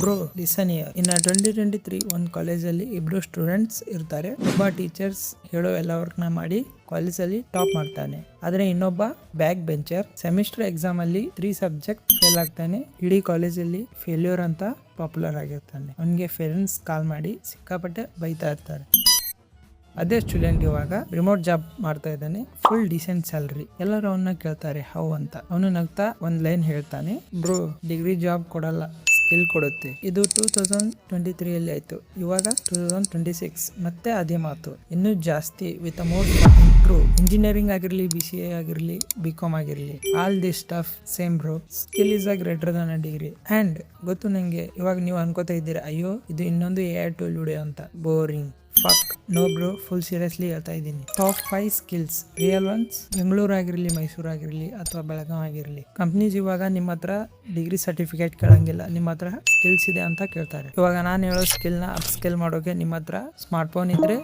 Bro listen year ಇನ್ನ 2023 ಒಂದು ಕಾಲೇಜಲ್ಲಿ ಇಬ್ರು ಸ್ಟೂಡೆಂಟ್ಸ್ ಇರ್ತಾರೆ. ಒಬ್ಬ ಟೀಚರ್ಸ್ ಹೇಳೋ ಎಲ್ಲ ವರ್ಕ್ನ ಮಾಡಿ ಕಾಲೇಜಲ್ಲಿ ಟಾಪ್ ಮಾಡ್ತಾನೆ. ಆದ್ರೆ ಇನ್ನೊಬ್ಬ ಬ್ಯಾಕ್ ಬೆಂಚರ್ ಸೆಮಿಸ್ಟರ್ ಎಕ್ಸಾಮ್ ಅಲ್ಲಿ 3 ಸಬ್ಜೆಕ್ಟ್ ಫೇಲ್ ಆಗ್ತಾನೆ. ಇಡೀ ಕಾಲೇಜಲ್ಲಿ ಫೇಲ್ಯೂರ್ ಅಂತ ಪಾಪ್ಯುಲರ್ ಆಗಿರ್ತಾನೆ. ಅವನಿಗೆ ಪೇರೆಂಟ್ಸ್ ಕಾಲ್ ಮಾಡಿ ಸಿಕ್ಕಾಪಟ್ಟೆ ಬೈತಾ ಇರ್ತಾರೆ. ಅದೇ ಸ್ಟೂಡೆಂಟ್ ಇವಾಗ ರಿಮೋಟ್ ಜಾಬ್ ಮಾಡ್ತಾ ಇದ್ದಾನೆ. Full decent salary. ಎಲ್ಲರೂ ಅವನ್ನ ಕೇಳ್ತಾರೆ ಹೌ ಅಂತ. ಅವನು ನಗ್ತಾ ಒಂದ್ ಲೈನ್ ಹೇಳ್ತಾನೆ, ಬ್ರೋ ಡಿಗ್ರಿ ಜಾಬ್ ಕೊಡಲ್ಲ, ಸ್ಕಿಲ್ ಕೊಡುತ್ತೆ. ಇದು 2023 ಅಲ್ಲಿ ಆಯ್ತು. ಇವಾಗ 2026 ಮತ್ತೆ ಅದೇ ಮಾತು, ಇನ್ನೂ ಜಾಸ್ತಿ ವಿತ್ ಮೋರ್ ಟ್ರೂ. ಇಂಜಿನಿಯರಿಂಗ್ ಆಗಿರ್ಲಿ, BCA ಆಗಿರ್ಲಿ, BCom ಆಗಿರ್ಲಿ, all this stuff same bro. Skill is a greater than a degree. And ಗೊತ್ತು ನಂಗೆ, ಇವಾಗ ನೀವು ಅನ್ಕೋತಾ ಇದ್ದೀರಾ, ಅಯ್ಯೋ ಇದು ಇನ್ನೊಂದು AI ಟೂಲ್ ವಿಡಿಯೋ ಅಂತ. Boring. Fuck no bro, full seriously ಹೇಳ್ತಾ ಇದ್ದೀನಿ. Top 5 skills, real ones. Bengaluru ಆಗಿರಲಿ, ಮೈಸೂರು ಆಗಿರಲಿ ಅಥವಾ ಬೆಳಗಾಂ ಆಗಿರಲಿ, ಕಂಪ್ನೀಸ್ ಇವಾಗ ನಿಮ್ಮ ಹತ್ರ ಡಿಗ್ರಿ ಸರ್ಟಿಫಿಕೇಟ್ ಕೇಳಂಗಿಲ್ಲ, ನಿಮ್ಮ ಹತ್ರ ಸ್ಕಿಲ್ಸ್ ಇದೆ ಅಂತ ಕೇಳ್ತಾರೆ. ಇವಾಗ ನಾನು ಹೇಳೋ ಸ್ಕಿಲ್ ನ ಅಪ್ ಸ್ಕಿಲ್ ಮಾಡೋಕೆ ನಿಮ್ಮ ಹತ್ರ ಸ್ಮಾರ್ಟ್ ಫೋನ್ ಇದ್ರೆ